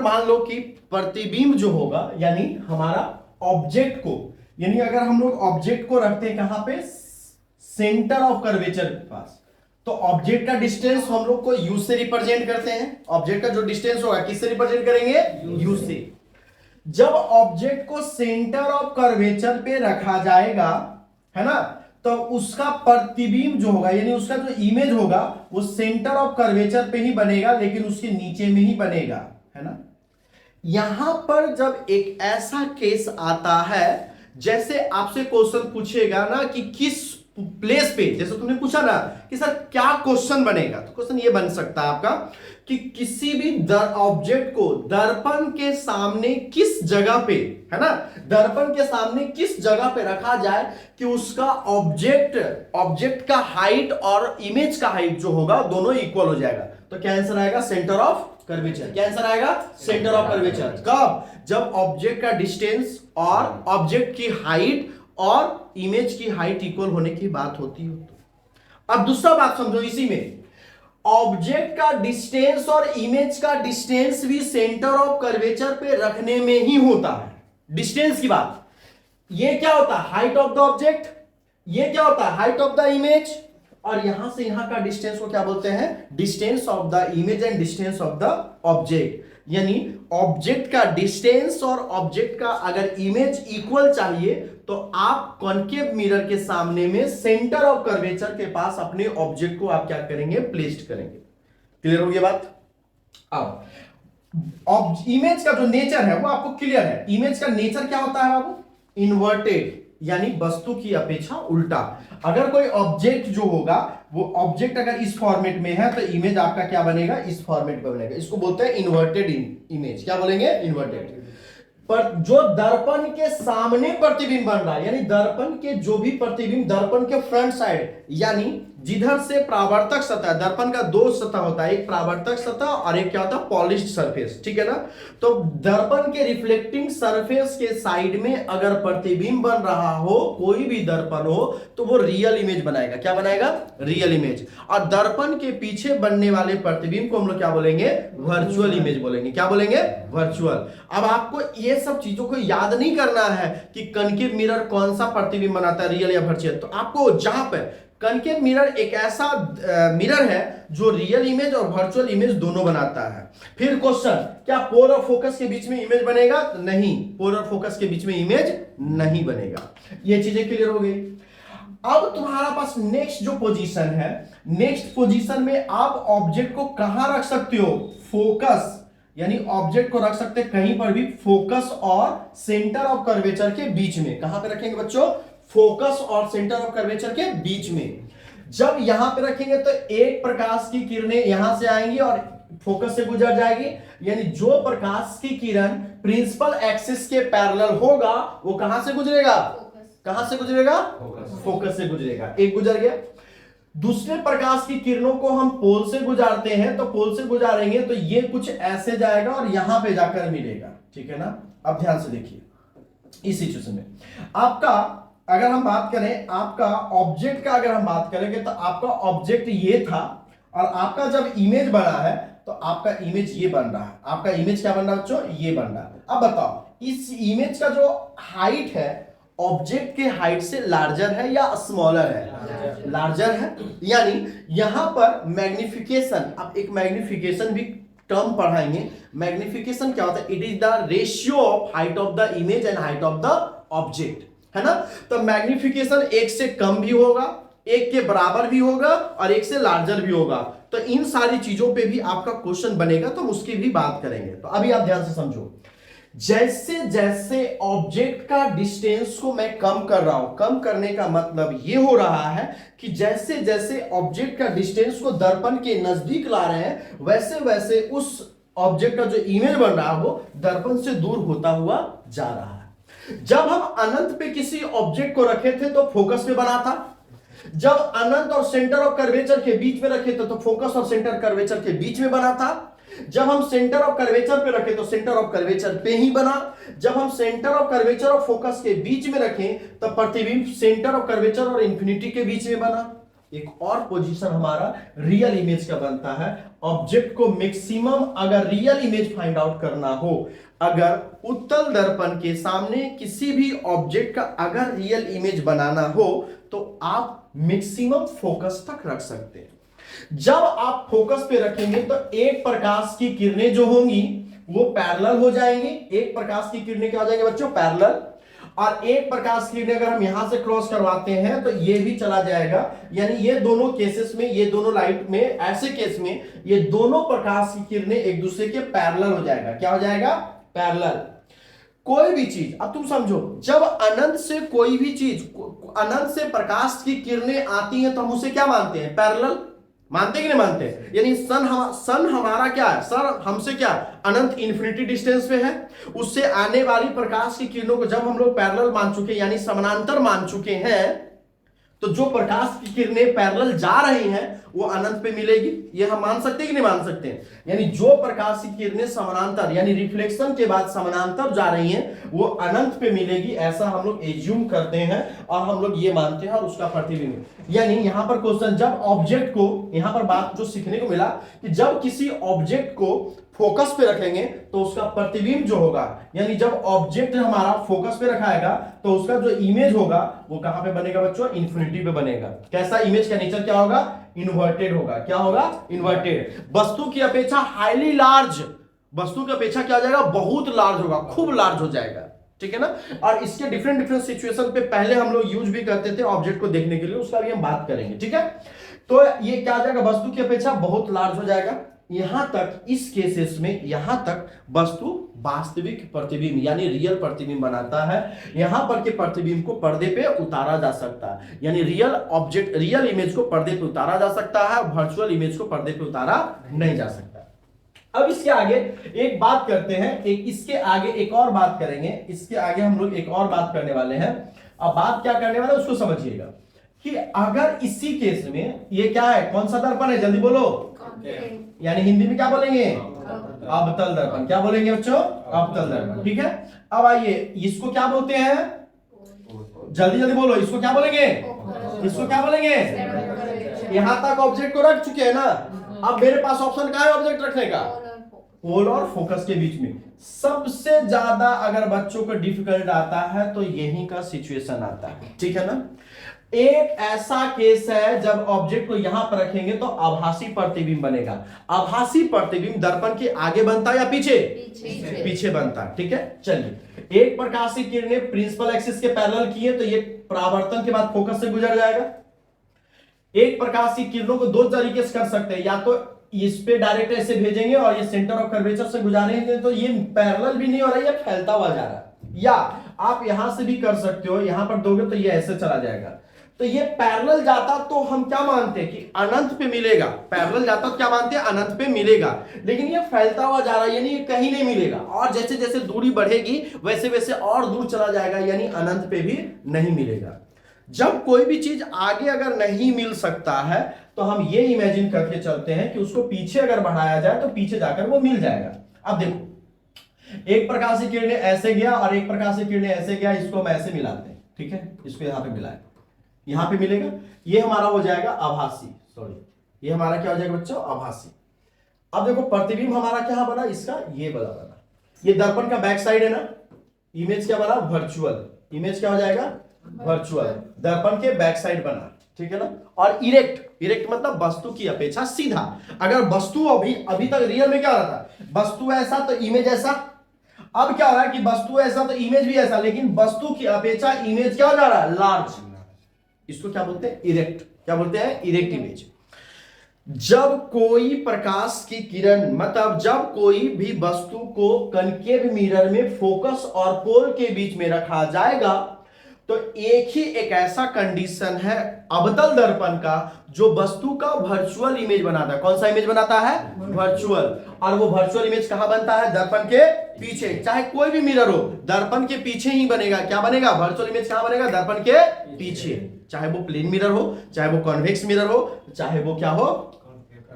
मान लो कि प्रतिबिंब जो होगा यानी हमारा ऑब्जेक्ट को, यानी अगर हम लोग ऑब्जेक्ट को रखते हैं कहां पे, सेंटर ऑफ कर्वेचर के पास, तो ऑब्जेक्ट का डिस्टेंस हम लोग को यू से रिप्रेजेंट करते हैं। ऑब्जेक्ट का जो डिस्टेंस होगा किससे रिप्रेजेंट करेंगे, यू से। जब ऑब्जेक्ट को सेंटर ऑफ कर्वेचर पे रखा जाएगा, है ना, तो उसका प्रतिबिंब जो होगा यानी उसका जो इमेज होगा वो सेंटर ऑफ कर्वेचर पे ही बनेगा, लेकिन उसके नीचे में ही बनेगा, है ना। यहां पर जब एक ऐसा केस आता है, जैसे आपसे क्वेश्चन पूछेगा ना कि किस प्लेस पे, जैसे तुमने पूछा ना कि सर क्या क्वेश्चन बनेगा, तो क्वेश्चन ये बन सकता है आपका कि किसी भी ऑब्जेक्ट को दर्पण के सामने किस जगह पे, है ना, दर्पण के सामने किस जगह पे रखा जाए कि उसका ऑब्जेक्ट का हाइट और इमेज का हाइट जो होगा दोनों इक्वल हो जाएगा। तो क्या आंसर आएगा, सेंटर ऑफ कर्वेचर। क्या आंसर आएगा, सेंटर ऑफ कर्वेचर। कब, जब ऑब्जेक्ट का डिस्टेंस और ऑब्जेक्ट की हाइट और इमेज की हाइट इक्वल होने की बात होती हो। अब दूसरा बात समझो, इसी में ऑब्जेक्ट का डिस्टेंस और इमेज का डिस्टेंस भी सेंटर ऑफ कर्वेचर पे रखने में ही होता है। डिस्टेंस की बात, ये क्या होता है, हाइट ऑफ द ऑब्जेक्ट, ये क्या होता है, हाइट ऑफ द इमेज, और यहां से यहां का डिस्टेंस को क्या बोलते हैं, distance of the image and distance of the object. यानी ऑब्जेक्ट का डिस्टेंस और ऑब्जेक्ट का अगर इमेज इक्वल चाहिए तो आप कॉन्केव मिरर के सामने में सेंटर ऑफ कर्वेचर के पास अपने ऑब्जेक्ट को आप क्या करेंगे, प्लेस्ड करेंगे। क्लियर हो गई बात। अब इमेज का जो नेचर है वो आपको क्लियर है। इमेज का नेचर क्या होता है बाबू, इन्वर्टेड, यानी वस्तु की अपेक्षा उल्टा। अगर कोई ऑब्जेक्ट जो होगा वो ऑब्जेक्ट अगर इस फॉर्मेट में है तो इमेज आपका क्या बनेगा, इस फॉर्मेट में बनेगा। इसको बोलते हैं इन्वर्टेड इमेज। क्या बोलेंगे, इन्वर्टेड। पर जो दर्पण के सामने प्रतिबिंब बन रहा है, यानी दर्पण के जो भी प्रतिबिंब दर्पण के फ्रंट साइड, यानी जिधर से परावर्तक सतह, दर्पण का दो सतह होता है, एक परावर्तक सतह और एक क्या होता है, पॉलिश्ड सरफेस, ठीक है ना। तो दर्पण के रिफ्लेक्टिंग सरफेस के साइड में अगर प्रतिबिंब बन रहा हो, कोई भी दर्पण हो, तो वो रियल इमेज बनाएगा। क्या बनाएगा, रियल इमेज। और दर्पण के पीछे बनने वाले प्रतिबिंब को हम लोग क्या बोलेंगे, वर्चुअल इमेज बोलेंगे। क्या बोलेंगे, वर्चुअल। अब आपको ये सब चीजों को याद नहीं करना है कि कनकेव मिरर कौन सा प्रतिबिंब बनाता है, रियल या वर्चुअल। तो आपको जहां पे कनकेव मिरर एक ऐसा मिरर है जो रियल इमेज और वर्चुअल इमेज दोनों बनाता है। फिर क्वेश्चन, क्या पोल और फोकस के बीच में इमेज बनेगा, नहीं, पोल और फोकस के बीच में इमेज नहीं बनेगा। ये चीजें क्लियर हो गई। अब तुम्हारा पास नेक्स्ट जो पोजीशन है, नेक्स्ट पोजीशन में आप ऑब्जेक्ट को कहां रख सकते हो, फोकस, यानी ऑब्जेक्ट को रख सकते हैं कहीं पर भी फोकस और सेंटर ऑफ कर्वेचर के बीच में। कहां पे रखेंगे बच्चों, फोकस और सेंटर ऑफ कर्वेचर के बीच में। जब यहां पे रखेंगे तो एक प्रकाश की किरणें यहां से आएंगी और फोकस से गुजर जाएगी, यानी जो प्रकाश की किरण प्रिंसिपल एक्सिस के पैरेलल होगा वो कहां से गुजरेगा, कहां से गुजरेगा, फोकस से गुजरेगा। एक गुजर गया। दूसरे प्रकाश की किरणों को हम पोल से गुजारते हैं, तो पोल से गुजारेंगे तो ये कुछ ऐसे जाएगा और यहां पे जाकर मिलेगा, ठीक है ना। अब ध्यान से देखिए इस सिचुएशन में आपका, अगर हम बात करें आपका ऑब्जेक्ट का, अगर हम बात करेंगे तो आपका ऑब्जेक्ट ये था और आपका जब इमेज बना है तो आपका इमेज ये बन रहा है। आपका इमेज क्या बन रहा है बच्चों, ये बन रहा है। अब बताओ इस इमेज का जो हाइट है ऑब्जेक्ट के हाइट से लार्जर है या स्मॉलर है, लार्जर है। यानी यहां पर मैग्निफिकेशन, अब एक मैग्निफिकेशन भी टर्म पढ़ाएंगे। मैग्निफिकेशन क्या होता है, it is the ratio of height of the image and height of the object, है ना। तो मैग्निफिकेशन एक से कम भी होगा, एक के बराबर भी होगा और एक से लार्जर भी होगा। तो इन सारी चीजों पे भी आपका क्वेश्चन बनेगा, तो उसकी भी बात करेंगे। तो अभी आप ध्यान से समझो, जैसे जैसे ऑब्जेक्ट का डिस्टेंस को मैं कम कर रहा हूं, कम करने का मतलब यह हो रहा है कि जैसे जैसे ऑब्जेक्ट का डिस्टेंस को दर्पण के नजदीक ला रहे हैं, वैसे वैसे उस ऑब्जेक्ट का जो इमेज बन रहा है वो दर्पण से दूर होता हुआ जा रहा है। जब हम अनंत पे किसी ऑब्जेक्ट को रखे थे तो फोकस पे बना था। जब अनंत और सेंटर ऑफ कर्वेचर के बीच में रखे थे तो फोकस और सेंटर कर्वेचर के बीच में बना था। जब हम सेंटर ऑफ कर्वेचर पे रखे तो सेंटर ऑफ कर्वेचर पे ही बना। जब हम सेंटर ऑफ कर्वेचर और फोकस के बीच में रखें तो प्रतिबिंब सेंटर ऑफ कर्वेचर और इंफिनिटी के बीच में बना। एक और पोजीशन हमारा रियल इमेज का बनता है। ऑब्जेक्ट को मैक्सिमम अगर रियल इमेज फाइंड आउट करना हो, अगर उत्तल दर्पण के सामने किसी भी ऑब्जेक्ट का अगर रियल इमेज बनाना हो तो आप मैक्सिमम फोकस तक रख सकते हैं। जब आप फोकस पे रखेंगे तो एक प्रकाश की किरणें जो होंगी वो पैरेलल हो जाएंगी। एक प्रकाश की किरणें क्या हो जाएंगे बच्चों? पैरेलल। और एक प्रकाश की किरणें अगर हम यहां से क्रॉस करवाते हैं तो ये भी चला जाएगा। यानी ये दोनों केसेस में, ये दोनों लाइट में, ऐसे केस में ये दोनों प्रकाश की किरणें एक दूसरे के पैरेलल हो जाएगा। क्या हो जाएगा? पैरेलल। कोई भी चीज, अब तुम समझो, जब अनंत से कोई भी चीज, अनंत से प्रकाश की किरणें आती हैं तो हम उसे क्या मानते हैं? पैरेलल। मानते कि नहीं मानते? यानी सन हमारा क्या है? सर हमसे क्या अनंत इन्फिनिटी डिस्टेंस पे है। उससे आने वाली प्रकाश की किरणों को जब हम लोग पैरेलल मान चुके, यानी समानांतर मान चुके हैं, तो जो प्रकाश की किरणें पैरेलल जा रही हैं वो अनंत पे मिलेगी। ये हम मान सकते हैं कि नहीं मान सकते? यानी जो प्रकाश की किरणें समानांतर यानी रिफ्लेक्शन के बाद समानांतर जा रही हैं वो अनंत पे मिलेगी, ऐसा हम लोग एज्यूम करते हैं और हम लोग ये मानते हैं और उसका प्रतिबिंब। यानी यहां पर क्वेश्चन, जब ऑब्जेक्ट को, यहां पर बात जो सीखने को मिला कि जब किसी ऑब्जेक्ट को फोकस पे रखेंगे तो उसका प्रतिबिंब जो होगा, यानी जब ऑब्जेक्ट हमारा फोकस पे रखाएगा तो उसका जो इमेज होगा वो कहां पे बनेगा बच्चों? इन्फिनिटी पे बनेगा। कैसा? इमेज का नेचर क्या होगा? इन्वर्टेड होगा। क्या होगा? इन्वर्टेड। वस्तु की अपेक्षा हाईली लार्ज, वस्तु की अपेक्षा क्या हो जाएगा? बहुत लार्ज होगा, खूब लार्ज हो जाएगा। ठीक है ना? और इसके डिफरेंट डिफरेंट सिचुएशन पे पहले हम लोग यूज भी करते थे ऑब्जेक्ट को देखने के लिए, उसका भी हम बात करेंगे। ठीक है? तो ये क्या हो जाएगा? वस्तु की अपेक्षा बहुत लार्ज हो जाएगा। यहां तक, इस केसेस में यहां तक वस्तु वास्तविक प्रतिबिंब यानी रियल प्रतिबिंब बनाता है। यहां पर के प्रतिबिंब को पर्दे पे उतारा जा सकता है, यानी रियल ऑब्जेक्ट, रियल इमेज को पर्दे पे उतारा जा सकता है, वर्चुअल इमेज को पर्दे पे उतारा नहीं जा सकता। अब इसके आगे एक बात करते हैं, इसके आगे एक और बात करेंगे। इसके आगे हम लोग एक और बात करने वाले हैं। अब बात क्या करने वाले उसको समझिएगा कि अगर इसी केस में ये क्या है? कौन सा दर्पण है? जल्दी बोलो। यानी हिंदी में क्या बोलेंगे? अवतल दर्पण। क्या बोलेंगे बच्चों? अवतल दर्पण। ठीक है? अब आइए, इसको क्या बोलते हैं? जल्दी जल्दी बोलो, इसको क्या बोलेंगे? इसको क्या बोलेंगे? यहां तक ऑब्जेक्ट को रख चुके हैं ना, अब मेरे पास ऑप्शन क्या है ऑब्जेक्ट रखने का? पोल और फोकस के बीच में। सबसे ज्यादा अगर बच्चों को डिफिकल्ट आता है तो यही का सिचुएशन आता है। ठीक है ना? एक ऐसा केस है जब ऑब्जेक्ट को यहां पर रखेंगे तो आभासी प्रतिबिंब बनेगा। आभासी प्रतिबिंब दर्पण के आगे बनता है या पीछे? पीछे बनता है। ठीक है? चलिए, एक प्रकाश की किरणें प्रिंसिपल एक्सिस के पैरेलल की है तो ये परावर्तन के बाद फोकस से गुजर जाएगा। एक प्रकाश की किरणों को दो तरीके से कर सकते हैं, या तो इस पे डायरेक्ट ऐसे भेजेंगे और ये सेंटर ऑफ कर्वेचर से गुजारेंगे तो ये पैरेलल भी नहीं हो रहा है, ये फैलता हुआ जा रहा है। या आप यहां से भी कर सकते हो, यहां पर दोगे तो ये ऐसे चला जाएगा। तो ये पैरेलल जाता तो हम क्या मानते हैं कि अनंत पे मिलेगा। पैरेलल जाता तो क्या मानते हैं? अनंत पे मिलेगा। लेकिन ये फैलता हुआ जा रहा है, यानी ये कहीं नहीं मिलेगा, और जैसे जैसे दूरी बढ़ेगी वैसे वैसे और दूर चला जाएगा, यानी अनंत पे भी नहीं मिलेगा। जब कोई भी चीज आगे अगर नहीं मिल सकता है तो हम ये इमेजिन करके चलते हैं कि उसको पीछे अगर बढ़ाया जाए तो पीछे जाकर वो मिल जाएगा। अब देखो, एक प्रकाश की किरणें ऐसे गया और एक प्रकाश की किरणें ऐसे गया, इसको हम ऐसे मिलाते हैं। ठीक है? इसको यहां पे मिलाए, यहां पे मिलेगा, ये हमारा हो जाएगा आभासी। सॉरी, ये हमारा क्या हो जाएगा बच्चों? आभासी। अब देखो प्रतिबिंब हमारा क्या बना? इसका ये वाला बना। ये दर्पण का बैक साइड है ना, इमेज क्या बना? वर्चुअल। इमेज क्या हो जाएगा? वर्चुअल। दर्पण के बैक साइड बना। ठीक है ना? और इरेक्ट, इरेक्ट मतलब वस्तु की अपेक्षा सीधा। अगर वस्तु अभी तक रियल में क्या हो रहा था? वस्तु ऐसा तो इमेज ऐसा। अब क्या हो रहा है कि वस्तु ऐसा तो इमेज भी ऐसा, लेकिन वस्तु की अपेक्षा इमेज क्या हो जा रहा है? लार्ज। इसको क्या बोलते हैं? इरेक्ट। क्या बोलते हैं? Erect image. जब कोई प्रकाश की किरण, मतलब जब कोई भी वस्तु को कनकेव मिरर में फोकस और पोल के बीच में रखा जाएगा तो एक ऐसा कंडीशन है अवतल दर्पण का जो वस्तु का वर्चुअल इमेज बनाता है। कौन सा इमेज बनाता है? वर्चुअल। और वो वर्चुअल इमेज कहां बनता है? दर्पण के पीछे। चाहे कोई भी मिरर हो, दर्पण के पीछे ही बनेगा। क्या बनेगा? वर्चुअल इमेज कहां बनेगा? दर्पण के पीछे। चाहे वो प्लेन मिरर हो, चाहे वो कॉन्वेक्स मिरर हो, चाहे वो क्या हो?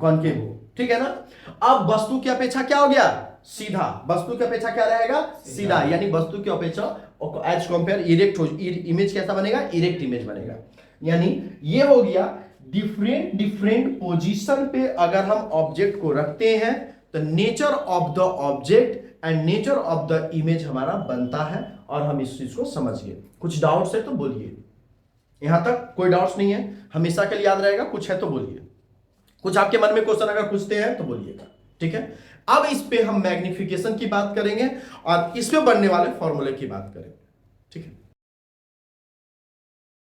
कॉनकेव हो। ठीक है ना? अब वस्तु की अपेक्षा क्या हो गया? सीधा। वस्तु की अपेक्षा क्या रहेगा? सीधा। यानी वस्तु की अपेक्षा एज कंपेयर इरेक्ट हो, इमेज कैसा बनेगा? इरेक्ट इमेज बनेगा। यानी ये हो गया डिफरेंट डिफरेंट पोजीशन पे अगर हम ऑब्जेक्ट को रखते हैं तो nature of the object and nature of the image हमारा बनता है, और हम इस चीज को समझ गए। कुछ डाउट्स है तो बोलिए, यहां तक कोई डाउट्स नहीं है, हमेशा के लिए याद रहेगा, कुछ है तो बोलिए, कुछ आपके मन में क्वेश्चन अगर पूछते हैं तो बोलिएगा, ठीक है। अब इस पे हम मैग्निफिकेशन की बात करेंगे और इसमें बनने वाले फॉर्मूले की बात करेंगे, ठीक है।